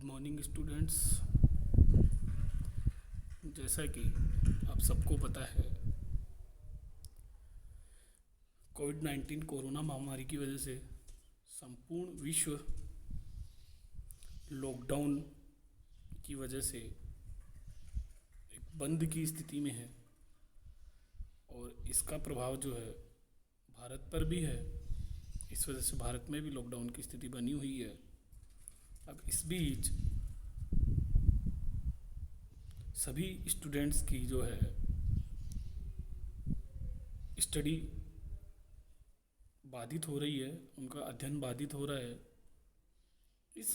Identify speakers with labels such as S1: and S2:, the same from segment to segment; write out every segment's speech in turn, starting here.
S1: Morning students. जैसा कि आप सबको पता है, कोविड-19 कोरोना महामारी की वजह से संपूर्ण विश्व लॉकडाउन की वजह से एक बंद की स्थिति में है और इसका प्रभाव जो है भारत पर भी है। इस वजह से भारत में भी लॉकडाउन की स्थिति बनी हुई है। अब इस बीच सभी स्टूडेंट्स की जो है स्टडी बाधित हो रही है, उनका अध्ययन बाधित हो रहा है। इस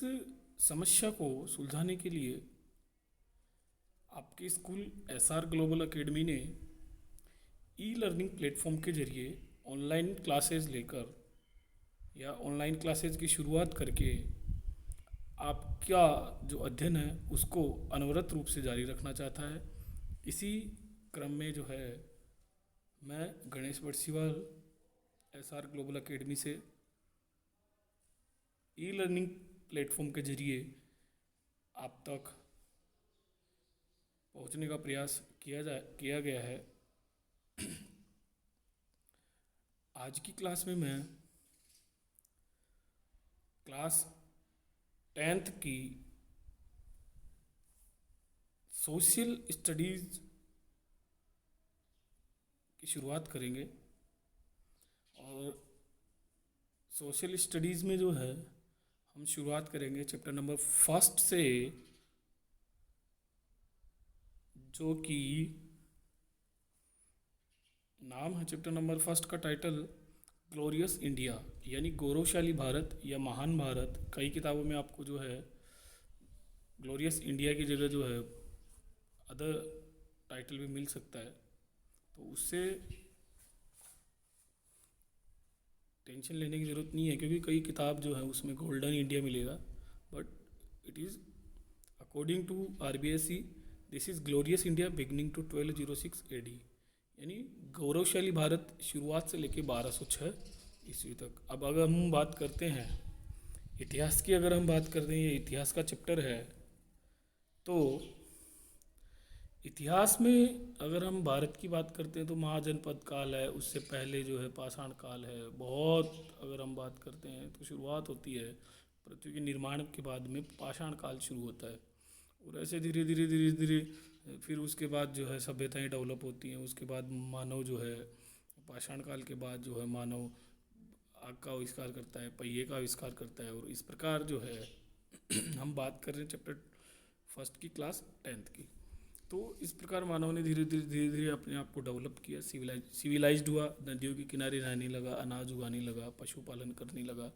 S1: समस्या को सुलझाने के लिए आपके स्कूल एसआर ग्लोबल एकेडमी ने ई लर्निंग प्लेटफॉर्म के जरिए ऑनलाइन क्लासेस लेकर या ऑनलाइन क्लासेस की शुरुआत करके आपका जो अध्ययन है उसको अनवरत रूप से जारी रखना चाहता है। इसी क्रम में जो है मैं गणेश बरसीवाल एसआर ग्लोबल एकेडमी से ई लर्निंग प्लेटफॉर्म के जरिए आप तक पहुंचने का प्रयास किया गया है। आज की क्लास में मैं क्लास 10th की सोशल स्टडीज़ की शुरुआत करेंगे और सोशल स्टडीज़ में जो है हम शुरुआत करेंगे चैप्टर नंबर 1 से, जो कि नाम है चैप्टर नंबर 1 का टाइटल ग्लोरियस इंडिया यानी गौरवशाली भारत या महान भारत। कई किताबों में आपको जो है ग्लोरियस इंडिया की जगह जो है अदर टाइटल भी मिल सकता है, तो उससे टेंशन लेने की ज़रूरत नहीं है क्योंकि कई किताब जो है उसमें गोल्डन इंडिया मिलेगा, but it is according to RBSE this is glorious India beginning to 1206 AD, यानी गौरवशाली भारत शुरुआत से लेके 1206 ईस्वी तक। अब अगर हम बात करते हैं इतिहास की, अगर हम बात करते हैं, ये इतिहास का चैप्टर है, तो इतिहास में अगर हम भारत की बात करते हैं तो महाजनपद काल है, उससे पहले जो है पाषाण काल है। बहुत अगर हम बात करते हैं तो शुरुआत होती है पृथ्वी के निर्माण के बाद में पाषाण काल शुरू होता है और ऐसे धीरे धीरे धीरे धीरे फिर उसके बाद जो है सभ्यताएं डेवलप होती हैं। उसके बाद मानव जो है पाषाण काल के बाद जो है मानव आग का आविष्कार करता है, पहिए का आविष्कार करता है और इस प्रकार जो है हम बात कर रहे हैं चैप्टर 1 की क्लास 10th की। तो इस प्रकार मानव ने धीरे धीरे अपने आप को डेवलप किया, सिविलाइज्ड हुआ, नदियों के किनारे रहने लगा, अनाज उगाने लगा, पशुपालन करने लगा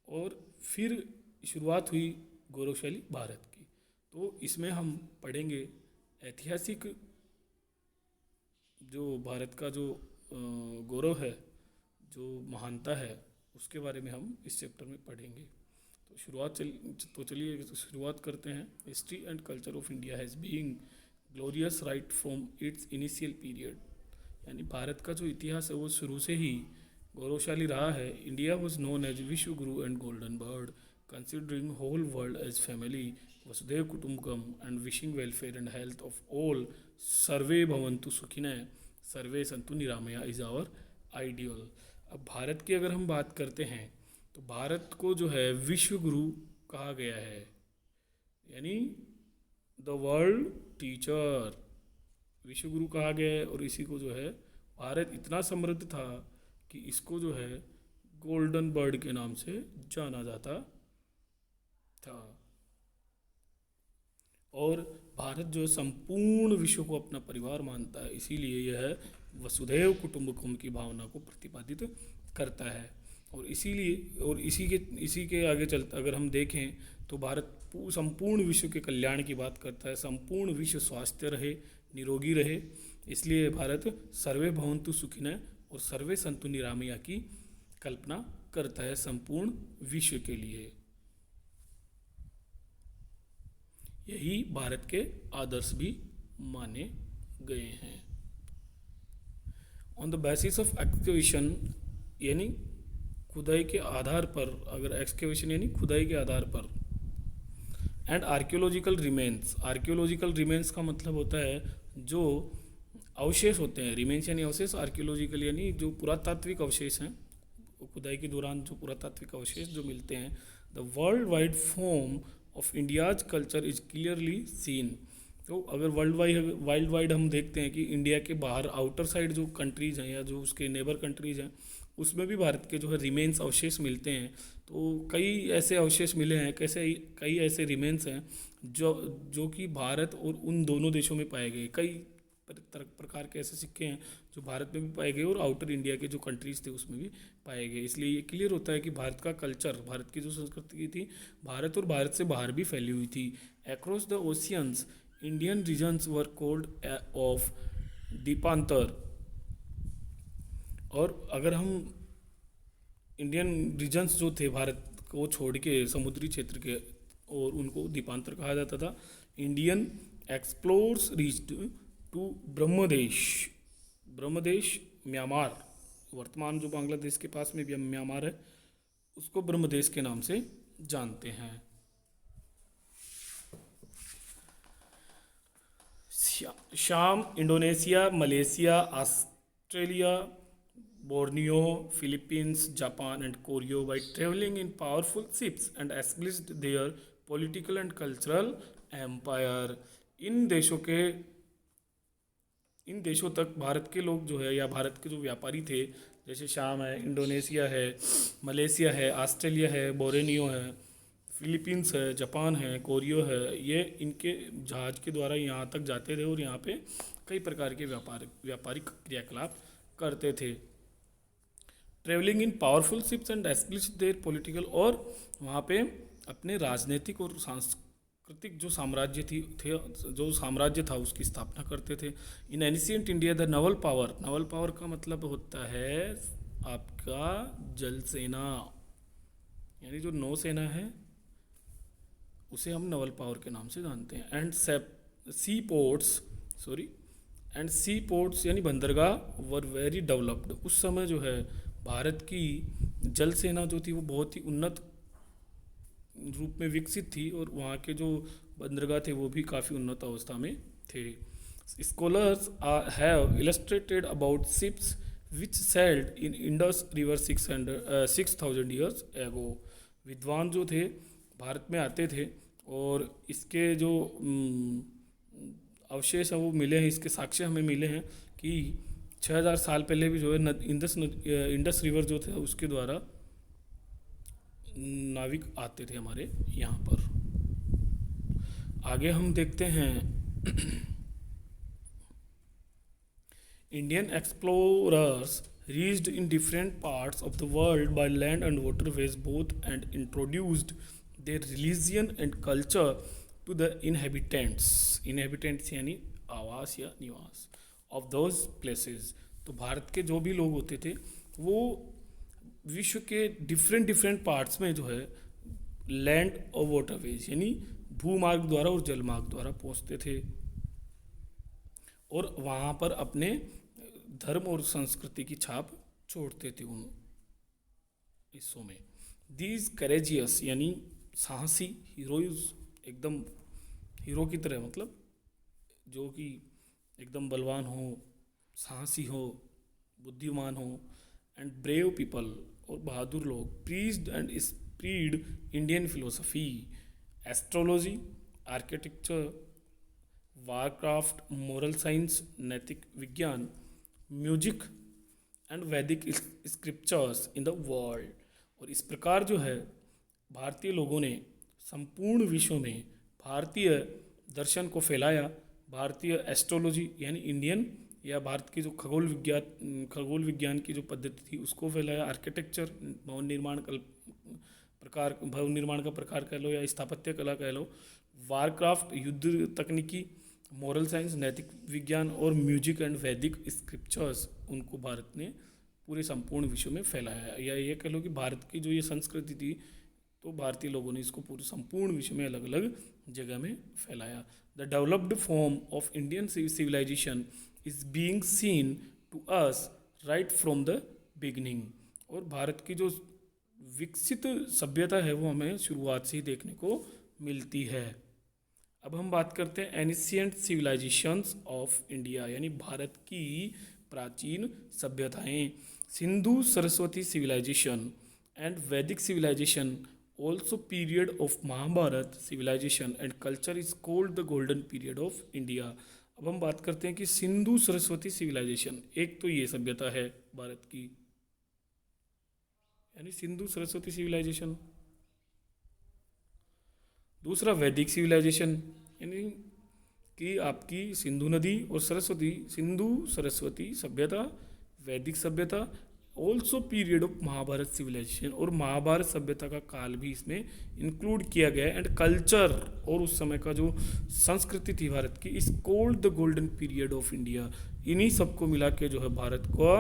S1: और फिर शुरुआत हुई गौरवशाली भारत की। तो इसमें हम पढ़ेंगे ऐतिहासिक जो भारत का जो गौरव है, जो महानता है, उसके बारे में हम इस चैप्टर में पढ़ेंगे। तो चलिए शुरुआत करते हैं। History and culture of India has being glorious right from its initial period, यानी भारत का जो इतिहास है वो शुरू से ही गौरवशाली रहा है। इंडिया वॉज नोन एज विश्व गुरु and golden bird, considering whole world as family, वसुधैव कुटुंबकम and wishing welfare and health of all, सर्वे भवन्तु सुखिनः सर्वे सन्तु निरामया इज आवर आइडियल। अब भारत की अगर हम बात करते हैं तो भारत को जो है विश्व गुरु कहा गया है, यानी द वर्ल्ड टीचर विश्व गुरु कहा गया है। और इसी को जो है भारत इतना समृद्ध था कि इसको जो है गोल्डन बर्ड के नाम से जाना जाता था। और भारत जो संपूर्ण विश्व को अपना परिवार मानता है, इसीलिए यह वसुधैव कुटुंबकम की भावना को प्रतिपादित करता है। और इसीलिए और इसी के आगे चलता अगर हम देखें तो भारत संपूर्ण विश्व के कल्याण की बात करता है, संपूर्ण विश्व स्वास्थ्य रहे, निरोगी रहे, इसलिए भारत सर्वे भवन्तु सुखिनः और सर्वे सन्तु निरामया की कल्पना करता है संपूर्ण विश्व के लिए। यही भारत के आदर्श भी माने गए हैं। On the basis of excavation, यानी खुदाई के आधार पर, अगर एक्सकेवेशन यानी खुदाई के आधार पर, एंड आर्कियोलॉजिकल रिमेन्स का मतलब होता है जो अवशेष होते हैं, रिमेन्स यानी अवशेष, आर्कियोलॉजिकल यानी जो पुरातात्विक अवशेष हैं, खुदाई के दौरान जो पुरातात्विक अवशेष जो मिलते हैं। The world wide form of India's culture is clearly seen. तो अगर वर्ल्ड वाइड हम देखते हैं कि इंडिया के बाहर आउटर साइड जो कंट्रीज़ हैं या जो उसके नेबर कंट्रीज़ हैं, उसमें भी भारत के जो है रिमेन्स अवशेष मिलते हैं। तो कई ऐसे अवशेष मिले हैं, कई ऐसे रिमेन्स हैं जो जो कि भारत और उन दोनों देशों में पाए गए। कई प्रकार के ऐसे सिक्के हैं जो भारत में भी पाए गए और आउटर इंडिया के जो कंट्रीज़ थे उसमें भी पाए गए। इसलिए ये क्लियर होता है कि भारत का कल्चर, भारत की जो संस्कृति थी, भारत और भारत से बाहर भी फैली हुई थी। Across the oceans Indian regions were called of Dvipantar. और अगर हम इंडियन रीजन्स जो थे भारत को छोड़ के समुद्री क्षेत्र के, और उनको द्वीपांतर कहा जाता था। Indian explorers reached to Brahmadesh Myanmar, वर्तमान जो बांग्लादेश के पास में भी म्यांमार है उसको ब्रह्मदेश के नाम से जानते हैं। शाम Indonesia, Malaysia, Australia, Borneo, Philippines, Japan and Korea by traveling in powerful ships and established their political and cultural empire। इन देशों तक भारत के लोग जो है या भारत के जो व्यापारी थे, जैसे शाम है, इंडोनेशिया है, मलेशिया है, ऑस्ट्रेलिया है, बोर्नियो है, फिलीपींस है, जापान है, कोरिया है, ये इनके जहाज़ के द्वारा यहाँ तक जाते थे और यहाँ पे कई प्रकार के व्यापारिक क्रियाकलाप करते थे। Travelling in powerful ships and establish there political, और वहाँ पे अपने राजनीतिक और सांस्कृतिक जो साम्राज्य था उसकी स्थापना करते थे। इन ancient India the Naval power का मतलब होता है आपका जल सेना, यानी जो नौसेना है उसे हम नवल पावर के नाम से जानते हैं। एंड सी पोर्ट्स यानी बंदरगाह वर वेरी डेवलप्ड। उस समय जो है भारत की जल सेना जो थी वो बहुत ही उन्नत रूप में विकसित थी और वहाँ के जो बंदरगाह थे वो भी काफ़ी उन्नत अवस्था में थे। Scholars have illustrated about ships which sailed in Indus river 6,000 years ago. विद्वान जो थे भारत में आते थे और इसके जो अवशेष हैं वो मिले हैं, इसके साक्ष्य हमें मिले हैं कि 6,000 साल पहले भी जो है इंडस रिवर जो थे उसके द्वारा नाविक आते थे हमारे यहाँ पर। आगे हम देखते हैं Indian explorers reached in different parts of the world by land and waterways both and introduced their religion and culture to the inhabitants यानी आवास या निवास of those places। तो भारत के जो भी लोग होते थे वो विश्व के डिफरेंट पार्ट्स में जो है लैंड और वाटरवेज यानी भूमार्ग द्वारा और जलमार्ग द्वारा पहुँचते थे और वहाँ पर अपने धर्म और संस्कृति की छाप छोड़ते थे उन हिस्सों में। दीज करेजियस यानी साहसी, हीरोइज एकदम हीरो की तरह, मतलब जो कि एकदम बलवान हो, साहसी हो, बुद्धिमान हो, एंड ब्रेव पीपल और बहादुर लोग preached and spread Indian philosophy, astrology, architecture, Warcraft, moral science, नैतिक विज्ञान, म्यूजिक एंड वैदिक स्क्रिप्चर्स इन द वर्ल्ड। और इस प्रकार जो है भारतीय लोगों ने संपूर्ण विश्व में भारतीय दर्शन को फैलाया। भारतीय एस्ट्रोलॉजी यानी इंडियन या भारत की जो खगोल विज्ञान की जो पद्धति थी उसको फैलाया। आर्किटेक्चर भवन निर्माण का प्रकार कह लो या स्थापत्य कला कह लो। वारक्राफ्ट युद्ध तकनीकी, मॉरल साइंस नैतिक विज्ञान और म्यूजिक एंड वैदिक स्क्रिप्चर्स उनको भारत ने पूरे संपूर्ण विश्व में फैलाया। या ये कह लो कि भारत की जो ये संस्कृति थी तो भारतीय लोगों ने इसको पूरे संपूर्ण विश्व में अलग अलग जगह में फैलाया। The developed form of Indian civilization is being seen to us right from the beginning. और भारत की जो विकसित सभ्यता है वो हमें शुरुआत से ही देखने को मिलती है। अब हम बात करते हैं एनिशियंट सिविलाइजेशंस ऑफ इंडिया, यानी भारत की प्राचीन सभ्यताएं। Sindhu Saraswati civilization and Vedic civilization also period of Mahabharata civilization and culture is called the golden period of India. अब हम बात करते हैं कि सिंधु सरस्वती सिविलाइजेशन, एक तो ये सभ्यता है भारत की, यानी सिंधु सरस्वती सिविलाइजेशन। दूसरा वैदिक सिविलाइजेशन, यानी कि आपकी सिंधु नदी और सरस्वती, सिंधु सरस्वती सभ्यता, वैदिक सभ्यता, also period of Mahabharata civilization, और महाभारत सभ्यता का काल भी इसमें इंक्लूड किया गया है। एंड कल्चर, और उस समय का जो संस्कृति थी भारत की, इस called the golden period of India. इन्हीं सबको मिला के जो है भारत को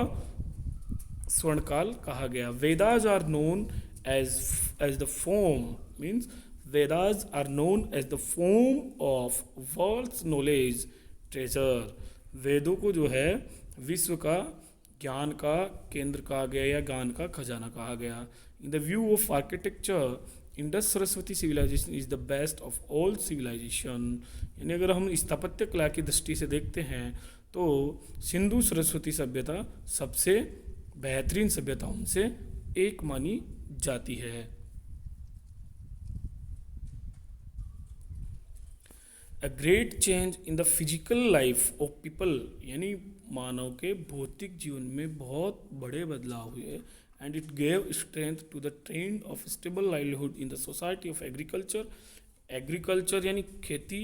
S1: स्वर्णकाल कहा गया। Vedas are known as the form, means Vedas are known as the form of world's knowledge treasure. वेदों को जो है विश्व का ज्ञान का केंद्र कहा गया या ज्ञान का खजाना कहा गया। In the view of architecture, Indus Saraswati civilization is the best of all civilization. यानी अगर हम स्थापत्य कला की दृष्टि से देखते हैं तो सिंधु सरस्वती सभ्यता सबसे बेहतरीन सभ्यताओं से एक मानी जाती है। A great change in the physical life of people, यानी मानव के भौतिक जीवन में बहुत बड़े बदलाव हुए। And it gave strength to the trend of stable livelihood in the society of agriculture. Agriculture यानी खेती,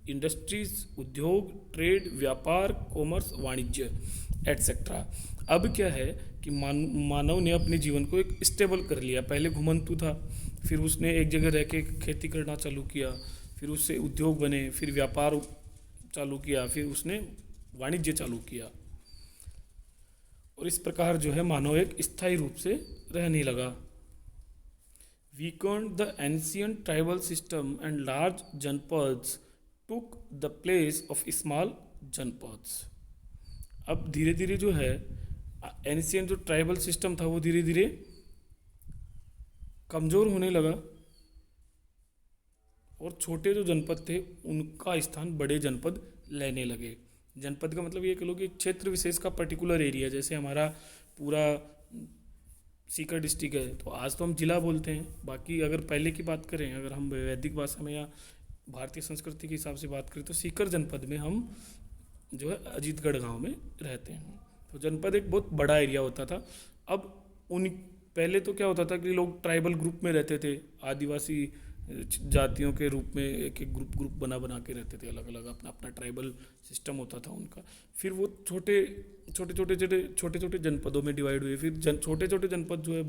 S1: इंडस्ट्रीज, उद्योग, ट्रेड, व्यापार, कॉमर्स, वाणिज्य एटसेट्रा। अब क्या है कि मानव ने अपने जीवन को एक स्टेबल कर लिया। पहले घुमंतु था, फिर उसने एक जगह रह के खेती करना चालू किया, फिर उससे उद्योग बने, फिर व्यापार चालू किया, फिर उसने वाणिज्य चालू किया, और इस प्रकार जो है मानव एक स्थायी रूप से रहने लगा। Weakened the ancient tribal system and large janapads took the place of small janapads. अब धीरे धीरे जो है एंशियंट जो ट्राइबल सिस्टम था वो धीरे धीरे कमज़ोर होने लगा, और छोटे जो जनपद थे उनका स्थान बड़े जनपद लेने लगे। जनपद का मतलब ये कह लो कि क्षेत्र विशेष का पर्टिकुलर एरिया, जैसे हमारा पूरा सीकर डिस्ट्रिक्ट है तो आज तो हम जिला बोलते हैं। बाकी अगर पहले की बात करें, अगर हम वैदिक भाषा में या भारतीय संस्कृति के हिसाब से बात करें तो सीकर जनपद में हम जो है अजीतगढ़ गांव में रहते हैं। तो जनपद एक बहुत बड़ा एरिया होता था। अब उन पहले तो क्या होता था कि लोग ट्राइबल ग्रुप में रहते थे, आदिवासी जातियों के रूप में एक एक ग्रुप बना बना के रहते थे, अलग अलग अपना अपना ट्राइबल सिस्टम होता था उनका। फिर वो छोटे छोटे जनपदों में डिवाइड हुए, फिर छोटे छोटे जनपद जो है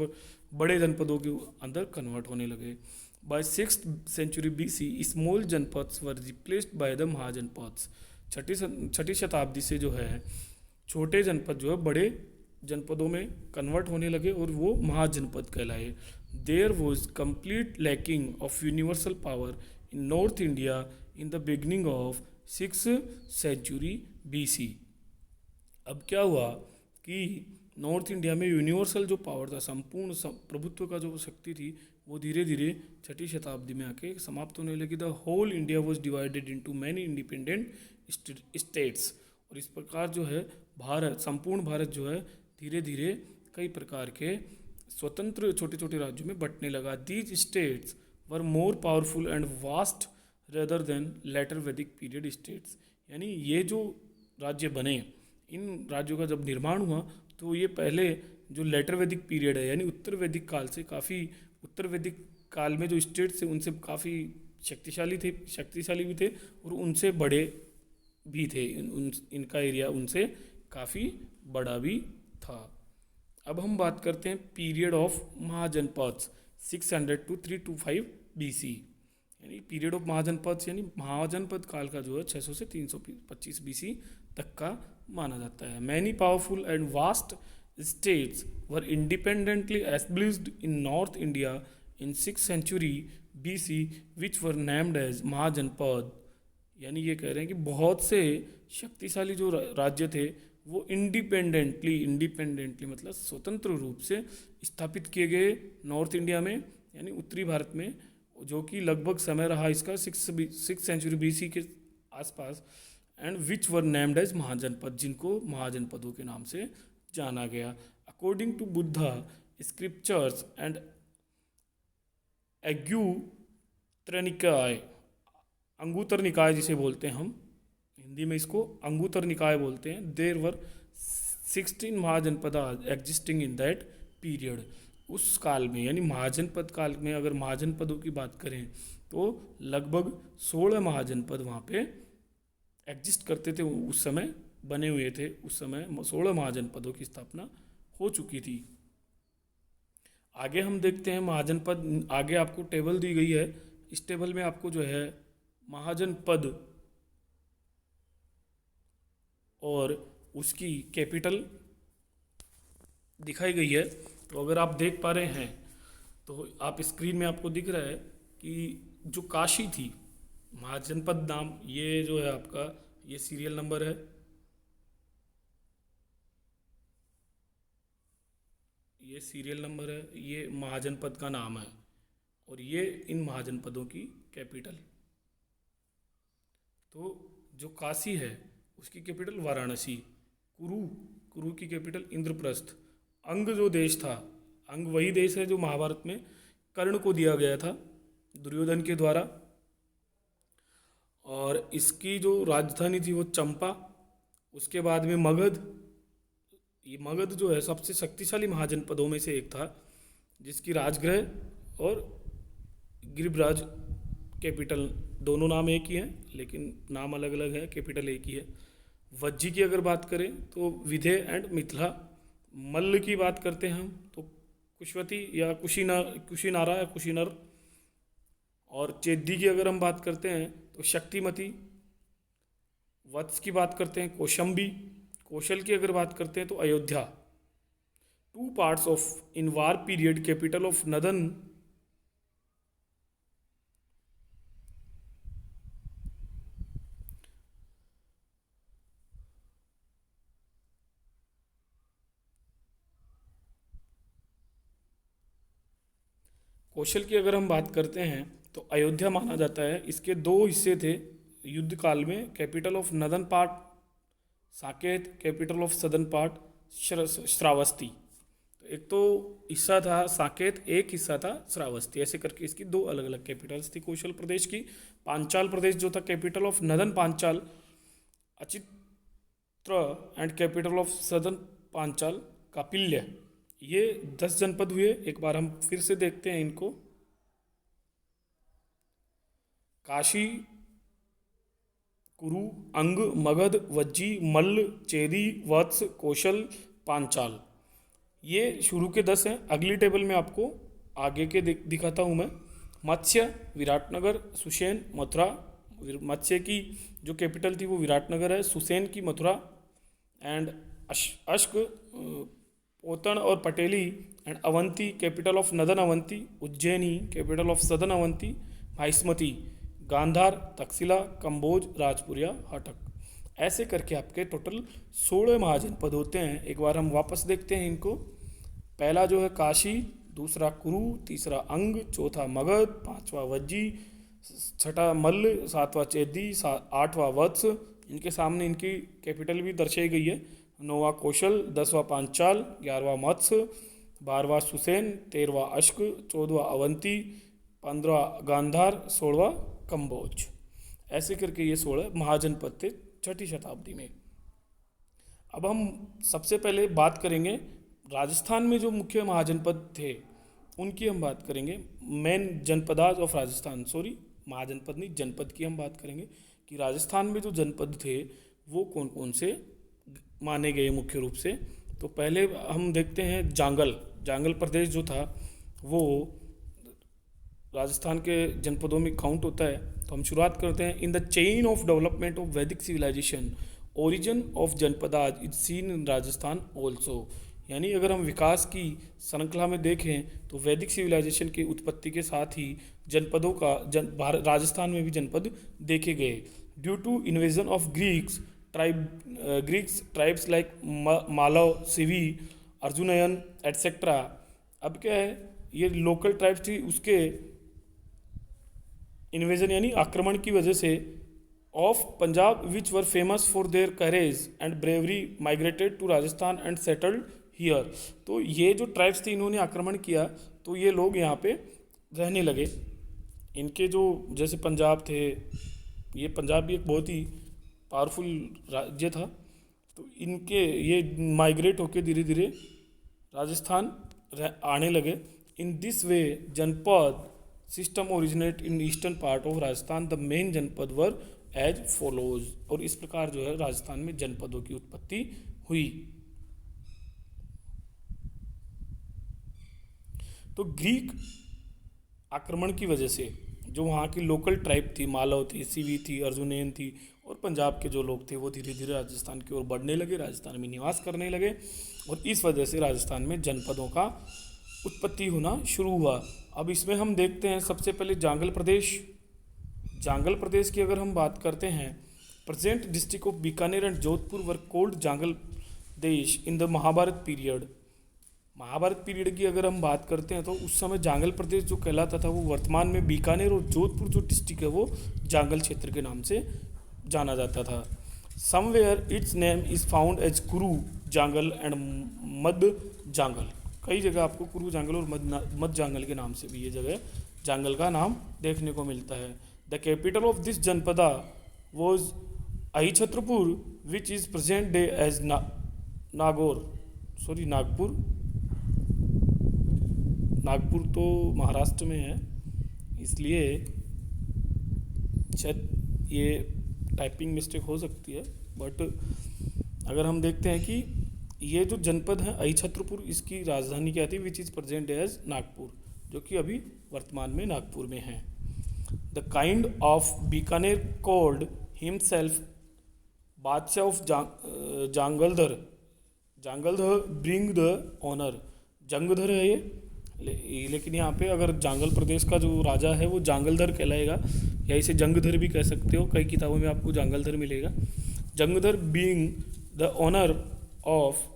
S1: बड़े जनपदों के अंदर कन्वर्ट होने लगे। By 6th century BC small janapads were replaced by the mahajanapads. छठी शताब्दी से जो है छोटे जनपद जो है बड़े जनपदों में कन्वर्ट होने लगे और वो महाजनपद कहलाए। There was complete lacking of universal power in north India in the beginning of 6th century BC। अब क्या हुआ कि नॉर्थ इंडिया में यूनिवर्सल जो पावर था, संपूर्ण प्रभुत्व का जो शक्ति थी, वो धीरे धीरे छठी शताब्दी में आके समाप्त होने लगी। The whole India was divided into many independent states. और इस प्रकार जो है भारत, संपूर्ण भारत जो है धीरे धीरे कई प्रकार के स्वतंत्र छोटे छोटे राज्यों में बंटने लगा। These states were more powerful and vast rather than later Vedic period states. यानी ये जो राज्य बने, इन राज्यों का जब निर्माण हुआ तो ये पहले जो लेटर वैदिक पीरियड है यानी उत्तर वैदिक काल से काफ़ी, उत्तर वैदिक काल में जो स्टेट्स थे उनसे काफ़ी शक्तिशाली भी थे और उनसे बड़े भी थे। इनका एरिया उनसे काफ़ी बड़ा भी था। अब हम बात करते हैं period of mahajanapadas 600 to 325 BC। यानी पीरियड ऑफ महाजनपद्स यानी महाजनपद काल का जो है 600 से 325 BC तक का माना जाता है। Many powerful and vast states were independently established in north India in 6th century BC which were named as mahajanapada. यानी ये कह रहे हैं कि बहुत से शक्तिशाली जो राज्य थे वो इंडिपेंडेंटली मतलब स्वतंत्र रूप से स्थापित किए गए नॉर्थ इंडिया में यानी उत्तरी भारत में, जो कि लगभग समय रहा इसका 6 सेंचुरी BC के आसपास, and which were named as mahajanapada, जिनको महाजनपदों के नाम से जाना गया। According to Buddha scriptures and Anguttara Nikaya, Anguttara निकाय जिसे बोलते हैं हम हिंदी में, इसको अंगुतर निकाय बोलते हैं, देर वर 16 Mahajanapada existing in that period. उस काल में यानी महाजनपद काल में अगर महाजनपदों की बात करें तो लगभग 16 महाजनपद वहाँ पे एग्जिस्ट करते थे, उस समय बने हुए थे। उस समय 16 महाजनपदों की स्थापना हो चुकी थी। आगे हम देखते हैं महाजनपद। आगे आपको टेबल दी गई है, इस टेबल में आपको जो है महाजनपद और उसकी कैपिटल दिखाई गई है। तो अगर आप देख पा रहे हैं तो आप स्क्रीन में आपको दिख रहा है कि जो काशी थी, महाजनपद नाम, ये जो है आपका ये सीरियल नंबर है, ये सीरियल नंबर है, ये महाजनपद का नाम है और ये इन महाजनपदों की कैपिटल। तो जो काशी है उसकी कैपिटल वाराणसी, कुरु की कैपिटल इंद्रप्रस्थ, अंग जो देश था, अंग वही देश है जो महाभारत में कर्ण को दिया गया था दुर्योधन के द्वारा, और इसकी जो राजधानी थी वो चंपा। उसके बाद में मगध, ये मगध जो है सबसे शक्तिशाली महाजनपदों में से एक था, जिसकी राजगृह और गिरिब्राज कैपिटल, दोनों नाम एक ही हैं लेकिन नाम अलग अलग है, कैपिटल एक ही है। वज्जी की अगर बात करें तो विधेय एंड मिथिला। मल्ल की बात करते हैं हम तो कुशवती या कुशीनारा या कुशीनर। और चेदी की अगर हम बात करते हैं तो शक्तिमती। वत्स की बात करते हैं कौशंबी। कौशल की अगर बात करते हैं तो Ayodhya. 2 parts of in war period capital of northern Kaushal की अगर हम बात करते हैं तो अयोध्या माना जाता है। इसके 2 हिस्से थे युद्ध काल में, capital of northern part Saket, capital of सदन पार्ट श्रावस्ती। तो एक तो हिस्सा था साकेत, एक हिस्सा था श्रावस्ती, ऐसे करके इसकी 2 अलग अलग कैपिटल्स थी कौशल प्रदेश की। पांचाल प्रदेश जो था capital of northern Panchal Ahichhatra and capital of southern Panchal कापिल्य। ये 10 जनपद हुए। एक बार हम फिर से देखते हैं इनको। काशी, कुरु, अंग, मगध, वज्जी, मल्ल, चेदी, वत्स, कौशल, पांचाल, ये शुरू के 10 हैं। अगली टेबल में आपको आगे के दिखाता हूँ मैं। मत्स्य, विराटनगर, सुसेन, मथुरा। मत्स्य की जो कैपिटल थी वो विराटनगर है, सुसेन की मथुरा, एंड अश्क, पोतन और पटेली and Avanti, capital of northern Avanti, Ujjaini, capital of southern Avanti, माहिस्मती, Gandhara, Takshashila, Kamboj, Rajpuria, हटक। ऐसे करके आपके टोटल 16 महाजनपद होते हैं। एक बार हम वापस देखते हैं इनको। पहला जो है काशी, दूसरा कुरु, तीसरा अंग, चौथा मगध, पांचवा वज्जी, छठा मल्ल, सातवां चेदी, 8वां वत्स, इनके सामने इनकी कैपिटल भी दर्शाई गई है। 9वां कौशल, 10वां पांचाल, 11वां मत्स्य, 12वां सुसेन, 13वां अश्क, 14वां अवंती, 15वां गांधार, 16वां कंबोज। ऐसे करके ये 16 महाजनपद थे 6ठी शताब्दी में। अब हम सबसे पहले बात करेंगे राजस्थान में जो मुख्य महाजनपद थे उनकी हम बात करेंगे। मेन जनपदाज ऑफ राजस्थान, महाजनपद नहीं, जनपद की हम बात करेंगे कि राजस्थान में जो जनपद थे वो कौन कौन से माने गए मुख्य रूप से। तो पहले हम देखते हैं जांगल प्रदेश जो था वो राजस्थान के जनपदों में काउंट होता है। तो हम शुरुआत करते हैं। In the chain of development of Vedic civilization origin of janapadas is seen in Rajasthan also. यानी अगर हम विकास की श्रृंखला में देखें तो वैदिक सिविलाइजेशन की उत्पत्ति के साथ ही जनपदों का राजस्थान में भी जनपद देखे गए। Due to invasion of Greeks tribes like Malav, Sivi, Arjunayan etcetera. अब क्या है, ये लोकल ट्राइब्स थी, उसके इन्वेजन यानी आक्रमण की वजह से of Punjab which were famous for their courage and bravery migrated to Rajasthan and settled here. तो ये जो ट्राइब्स थी इन्होंने आक्रमण किया तो ये लोग यहाँ पे रहने लगे। इनके जो जैसे पंजाब थे, ये पंजाब भी एक बहुत ही पावरफुल राज्य था, तो इनके ये माइग्रेट होके धीरे धीरे राजस्थान आने लगे। इन दिस वे जनपद system originate in eastern part of Rajasthan, the main जनपद वर एज फॉलोज। और इस प्रकार जो है राजस्थान में जनपदों की उत्पत्ति हुई। तो ग्रीक आक्रमण की वजह से जो वहाँ की लोकल ट्राइब थी, मालव थी, सीवी थी, अर्जुनेन थी, और पंजाब के जो लोग थे वो धीरे धीरे राजस्थान की ओर बढ़ने लगे, राजस्थान में निवास करने लगे, और इस वजह से राजस्थान में जनपदों का उत्पत्ति होना शुरू हुआ। अब इसमें हम देखते हैं सबसे पहले जांगल प्रदेश। जांगल प्रदेश की अगर हम बात करते हैं, present district of Bikaner and Jodhpur were called Jangal Desh in the Mahabharata period. Mahabharata period की अगर हम बात करते हैं तो उस समय जांगल प्रदेश जो कहलाता था वो वर्तमान में बीकानेर और जोधपुर जो डिस्ट्रिक्ट है वो जांगल क्षेत्र के नाम से जाना जाता था। Somewhere its name is found as Kuru Jangal and मद जांगल। कई जगह आपको कुरु जांगल और मद जांगल के नाम से भी ये जगह जांगल का नाम देखने को मिलता है। The capital of this janapada was Ahichhatrapur which is present day as Nagpur. Nagpur तो महाराष्ट्र में है, इसलिए शायद ये टाइपिंग मिस्टेक हो सकती है, बट अगर हम देखते हैं कि ये जो जनपद है अहिछत्रपुर, इसकी राजधानी क्या थी, which is present as Nagpur, जो कि अभी वर्तमान में नागपुर में है। The king of Bikaner called himself badshah of Jangaldhar. Jangaldhar bring the honour. Jangdhar है ये, लेकिन यहाँ पे अगर जांगल प्रदेश का जो राजा है वो जांगलधर कहलाएगा, या इसे जंगधर भी कह सकते हो, कई किताबों में आपको जांगलधर मिलेगा। Jangdhar being the honour of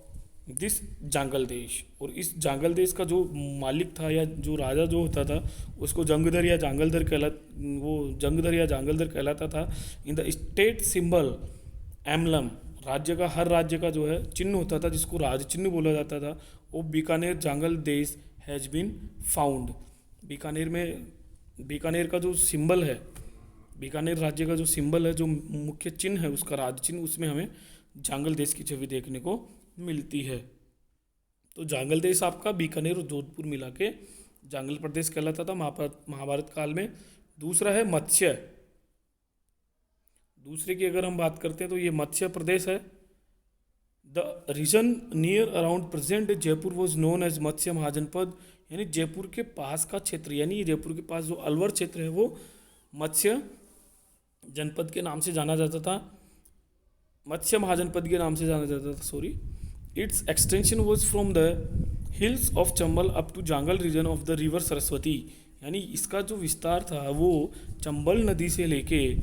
S1: this Jangal Desh. और इस जांगल देश का जो मालिक था या जो राजा जो होता था उसको जंगधर या जांगलधर कहलाता था। In the state symbol emblem, राज्य का हर राज्य का जो है चिन्ह होता था जिसको राज चिन्ह बोला जाता था, वो बीकानेर जांगल देश हैज़ बीन फाउंड। बीकानेर का जो सिंबल है, बीकानेर राज्य का जो सिंबल है, जो मुख्य चिन्ह है उसका राज चिन्ह, उसमें हमें जांगल देश की छवि देखने को मिलती है। तो जांगल देश आपका बीकानेर और जोधपुर मिला के जांगल प्रदेश कहलाता था महाभारत काल में। दूसरा है मत्स्य। दूसरे की अगर हम बात करते हैं तो ये मत्स्य प्रदेश है। The region near around present Jaipur was known as Matsya mahajanapada. यानी जयपुर के पास का क्षेत्र, यानी जयपुर के पास जो अलवर क्षेत्र है वो मत्स्य जनपद के नाम से जाना जाता था, मत्स्य महाजनपद के नाम से जाना जाता था, sorry. Its extension was from the hills of Chambal up to Jangal region of the river Saraswati. यानी इसका जो विस्तार था वो चंबल नदी से लेके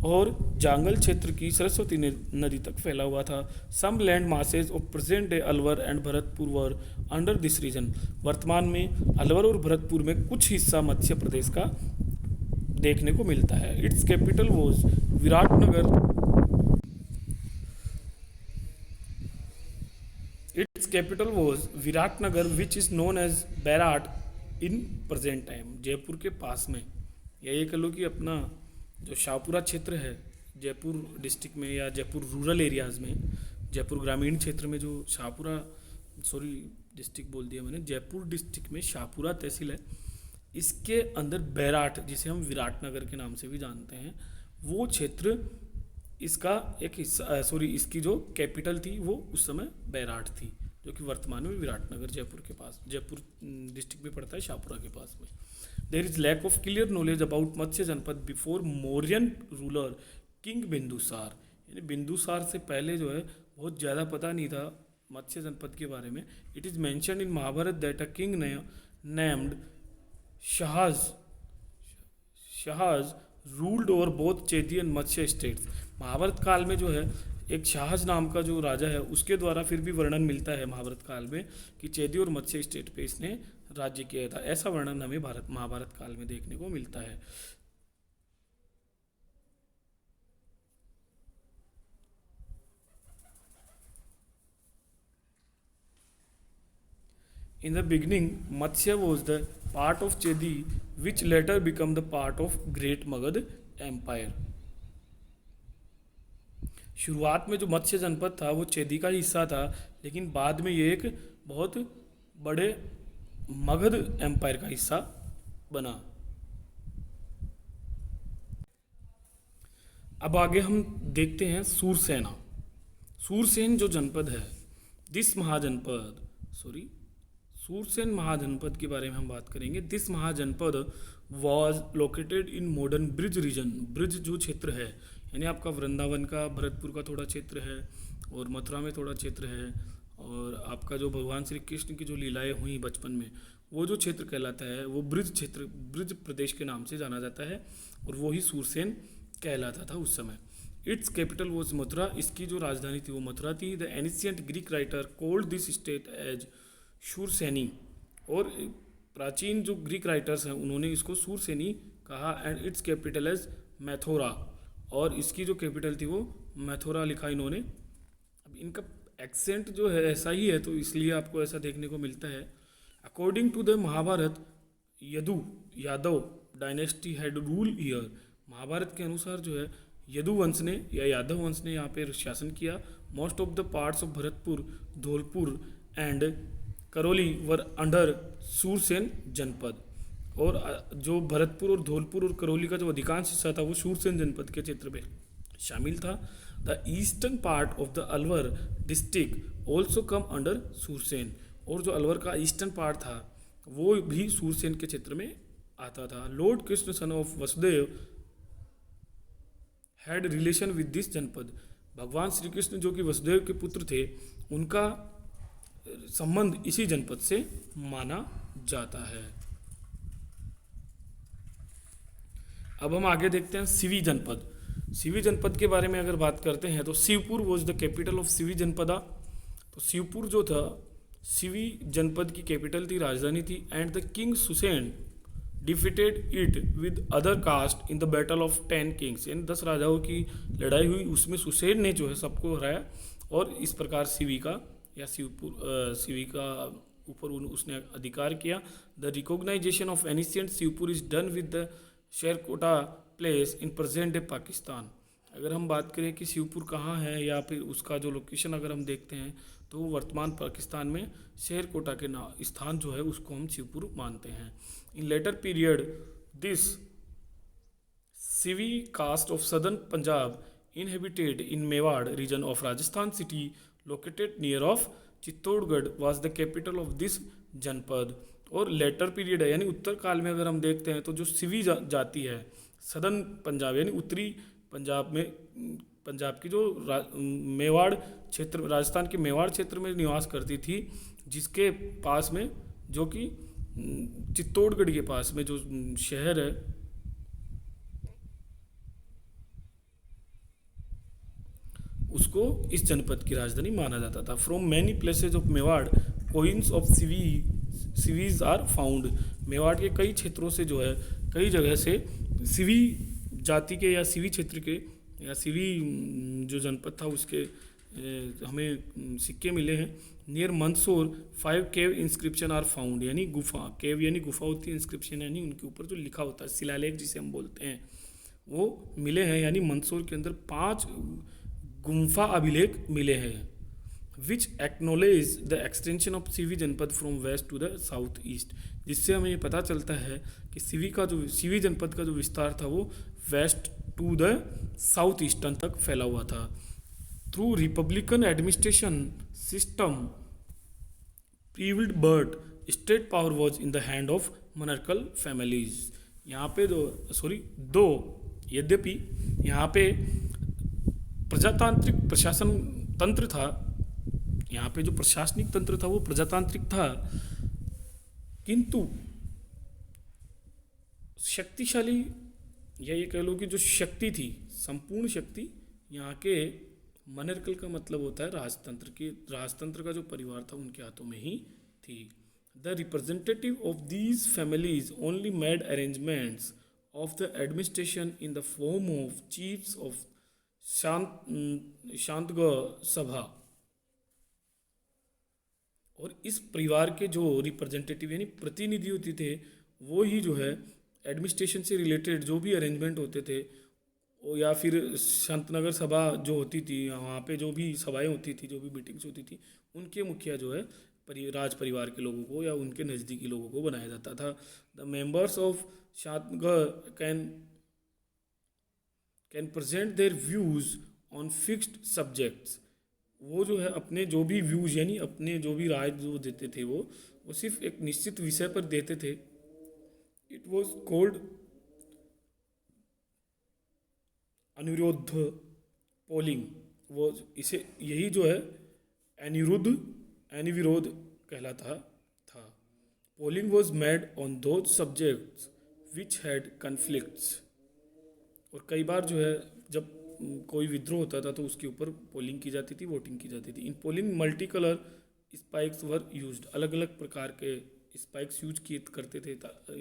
S1: और जांगल क्षेत्र की सरस्वती नदी तक फैला हुआ था। Some land masses of present day Alwar and Bharatpur were under this region. वर्तमान में अलवर और भरतपुर में कुछ हिस्सा मध्य प्रदेश का देखने को मिलता है। Its capital was Viratnagar. Its capital was Viratnagar which is known as Bairat in present time. Jaipur के पास में, या ये कह लो कि अपना जो शाहपुरा क्षेत्र है जयपुर डिस्ट्रिक्ट में या जयपुर रूरल एरियाज़ में, जयपुर ग्रामीण क्षेत्र में जो शाहपुरा, सॉरी डिस्ट्रिक्ट बोल दिया मैंने, जयपुर डिस्ट्रिक्ट में शाहपुरा तहसील है, इसके अंदर बैराट, जिसे हम विराटनगर के नाम से भी जानते हैं, वो क्षेत्र इसका एक हिस्सा, सॉरी इसकी जो कैपिटल थी वो उस समय बैराट थी, जो कि वर्तमान में विराटनगर जयपुर के पास, जयपुर डिस्ट्रिक्ट में पड़ता है, शाहपुरा के पास में। There is lack of clear knowledge about Matsya janapada before Mauryan ruler king Bindusar. यानी बिंदुसार से पहले जो है बहुत ज़्यादा पता नहीं था मत्स्य जनपद के बारे में। It is mention in Mahabharata that a king named Shahaj ruled over both Chedi and Matsya states. Mahabharata काल में जो है एक शाहज नाम का जो राजा है उसके द्वारा फिर भी वर्णन मिलता है महाभारत काल में कि चेदी और मत्स्य स्टेट पे इसने राज्य किया था। ऐसा वर्णन हमें महाभारत काल में देखने को मिलता है। In the beginning, Matsya was the part of Chedi, which later became the part of Great Magad Empire. शुरुआत में जो मत्स्य जनपद था वो चेदी का हिस्सा था, लेकिन बाद में ये एक बहुत बड़े मगध एम्पायर का हिस्सा बना। अब आगे हम देखते हैं सूरसेना। सूरसेन जो जनपद है, दिस महाजनपद सूरसेन महाजनपद के बारे में हम बात करेंगे। This mahajanapada was located in modern Braj region. Braj जो क्षेत्र है, यानी आपका वृंदावन का, भरतपुर का थोड़ा क्षेत्र है, और मथुरा में थोड़ा क्षेत्र है, और आपका जो भगवान श्री कृष्ण की जो लीलाएं हुई बचपन में, वो जो क्षेत्र कहलाता है वो ब्रिज क्षेत्र, ब्रिज प्रदेश के नाम से जाना जाता है, और वो ही सूरसेन कहलाता था उस समय। Its capital was Mathura. इसकी जो राजधानी थी वो मथुरा थी। The ancient Greek writer called this state as Shuraseni. और प्राचीन जो ग्रीक राइटर्स हैं उन्होंने इसको सूरसेनी कहा। And its capital as Methora. और इसकी जो कैपिटल थी वो मैथोरा लिखा इन्होंने। अब इनका एक्सेंट जो है ऐसा ही है, तो इसलिए आपको ऐसा देखने को मिलता है। According to the Mahabharata, Yadav dynasty had rule here. Mahabharata के अनुसार जो है यदु वंश ने या यादव वंश ने यहाँ पे शासन किया। Most of the parts of Bharatpur, Dholpur and Karauli were under Surasen Janapada. और जो भरतपुर और धौलपुर और करौली का जो अधिकांश हिस्सा था वो सूरसेन जनपद के क्षेत्र में शामिल था। The eastern part of the Alwar district also come under Surasen. और जो अलवर का ईस्टर्न पार्ट था वो भी सूरसेन के क्षेत्र में आता था। Lord Krishna son of Vasudev had relation with this जनपद। भगवान श्री कृष्ण जो कि वसुदेव के पुत्र थे, उनका संबंध इसी जनपद से माना जाता है। अब हम आगे देखते हैं सिवी जनपद। सिवी जनपद के बारे में अगर बात करते हैं तो Shivpur was the capital of Sivi janapada. तो शिवपुर जो था सिवी जनपद की कैपिटल थी, राजधानी थी। And the king Sushen defeated it with other caste in the battle of 10 Kings. यानी 10 राजाओं की लड़ाई हुई, उसमें सुसेन ने जो है सबको हराया, और इस प्रकार सिवी का या सिवी का ऊपर उसने अधिकार किया। The recognization of ancient Shivpur is done with the Shorkot place in present day Pakistan. अगर हम बात करें कि शिवपुर कहाँ है या फिर उसका जो लोकेशन अगर हम देखते हैं तो वर्तमान पाकिस्तान में शेरकोटा के स्थान जो है उसको हम शिवपुर मानते हैं। In later period this Sivi caste of southern Punjab inhabited in Mewar region of Rajasthan city located near of Chittorgarh was the capital of this janapada. और लेटर पीरियड है, यानी उत्तर काल में अगर हम देखते हैं तो जो सिवी जाति है सदर्न पंजाब यानी उत्तरी पंजाब में, पंजाब की जो मेवाड़ क्षेत्र, राजस्थान के मेवाड़ क्षेत्र में निवास करती थी, जिसके पास में जो कि चित्तौड़गढ़ के पास में जो शहर है उसको इस जनपद की राजधानी माना जाता था। From many places of Mewar coins of Sivis are found. Mewar के कई क्षेत्रों से जो है, कई जगह से सिवी जाति के या सिवी क्षेत्र के या सिवी जो जनपद था उसके हमें सिक्के मिले हैं। Near Mandsaur 5 cave inscription are found. यानी गुफा, केव यानी गुफा होती है, इंस्क्रिप्शन यानी उनके ऊपर जो लिखा होता है, शिलालेख जिसे हम बोलते हैं, वो मिले हैं। यानी मंदसौर के अंदर 5 गुम्फा अभिलेख मिले हैं। Which acknowledge the extension of Sivi Janapada from west to the south east. जिससे हमें ये पता चलता है कि सिवी जनपद का जो विस्तार था वो west to the south eastern तक फैला हुआ था। Through republican administration system prevailed but state power was in the hand of monarchical families. यहाँ पे यद्यपि यहाँ पे प्रजातांत्रिक प्रशासन तंत्र था, यहाँ पे जो प्रशासनिक तंत्र था वो प्रजातांत्रिक था, किंतु शक्तिशाली या ये कह लो कि जो शक्ति थी, संपूर्ण शक्ति यहाँ के मोनार्कल का मतलब होता है राजतंत्र की, राजतंत्र का जो परिवार था उनके हाथों में ही थी। The representative of these families only made arrangements of the administration in the form of chiefs of Santhagar sabha. और इस परिवार के जो रिप्रेजेंटेटिव यानी प्रतिनिधि होते थे, वो ही जो है एडमिनिस्ट्रेशन से रिलेटेड जो भी अरेंजमेंट होते थे, या फिर शांतनगर सभा जो होती थी, वहाँ पे जो भी सभाएं होती थी, जो भी मीटिंग्स होती थी, उनके मुखिया जो है राज परिवार के लोगों को या उनके नज़दीकी लोगों को बनाया जाता था। The members of Santhagar can present their views on fixed subjects. वो जो है अपने जो भी व्यूज़ यानी अपने जो भी राय जो देते थे, वो सिर्फ एक निश्चित विषय पर देते थे। इट वॉज कॉल्ड अनिरुद्ध पोलिंग। वो इसे यही जो है अनिविरोध कहलाता था। Polling was made on those subjects which had conflicts. और कई बार जो है जब कोई विद्रोह होता था तो उसके ऊपर पोलिंग की जाती थी, वोटिंग की जाती थी। In polling multi colour spikes were used. अलग अलग प्रकार के स्पाइक्स यूज किए करते थे,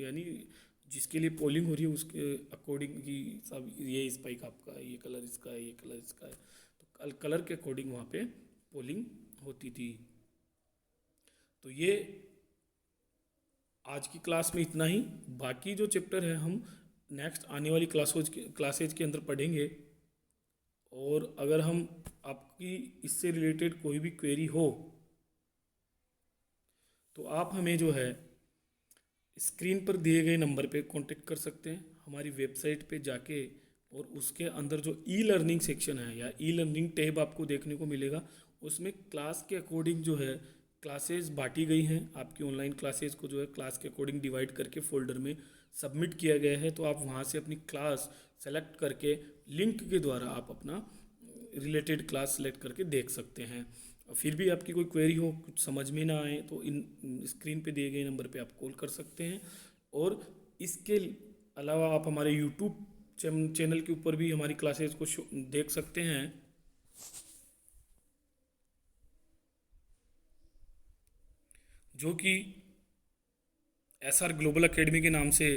S1: यानी जिसके लिए पोलिंग हो रही है उसके अकॉर्डिंग ही सब, ये स्पाइक आपका है, ये कलर इसका है, ये कलर इसका है, तो कलर के अकॉर्डिंग वहाँ पे पोलिंग होती थी। तो ये आज की क्लास में इतना ही। बाकी जो चैप्टर है हम नेक्स्ट आने वाली क्लासेज के अंदर पढ़ेंगे। और अगर हम आपकी इससे रिलेटेड कोई भी क्वेरी हो तो आप हमें जो है स्क्रीन पर दिए गए नंबर पे कांटेक्ट कर सकते हैं। हमारी वेबसाइट पे जाके और उसके अंदर जो ई लर्निंग सेक्शन है या ई लर्निंग टैब आपको देखने को मिलेगा, उसमें क्लास के अकॉर्डिंग जो है क्लासेस बांटी गई हैं। आपकी ऑनलाइन क्लासेस को जो है क्लास के अकॉर्डिंग डिवाइड करके फोल्डर में सबमिट किया गया है। तो आप वहाँ से अपनी क्लास सेलेक्ट करके लिंक के द्वारा आप अपना रिलेटेड क्लास सेलेक्ट करके देख सकते हैं। फिर भी आपकी कोई क्वेरी हो, कुछ समझ में ना आए, तो इन स्क्रीन पे दिए गए नंबर पे आप कॉल कर सकते हैं। और इसके अलावा आप हमारे यूट्यूब चैनल के ऊपर भी हमारी क्लासेस को देख सकते हैं, जो कि SR ग्लोबल एकेडमी के नाम से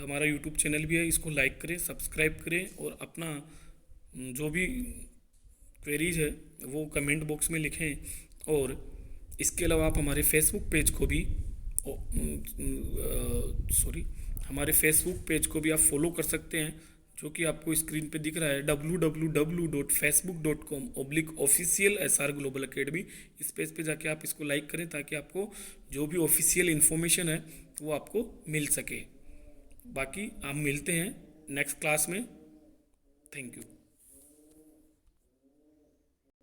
S1: हमारा यूट्यूब चैनल भी है। इसको लाइक करें, सब्सक्राइब करें और अपना जो भी क्वेरीज है वो कमेंट बॉक्स में लिखें। और इसके अलावा आप हमारे फेसबुक पेज को भी हमारे फेसबुक पेज को भी आप फॉलो कर सकते हैं, जो कि आपको स्क्रीन पे दिख रहा है www.facebook.com/official SR ग्लोबल एकेडमी। इस पेज पे जाके आप इसको लाइक करें ताकि आपको जो भी ऑफिशियल इन्फॉर्मेशन है वो आपको मिल सके। बाकी आप मिलते हैं नेक्स्ट क्लास में। Thank you.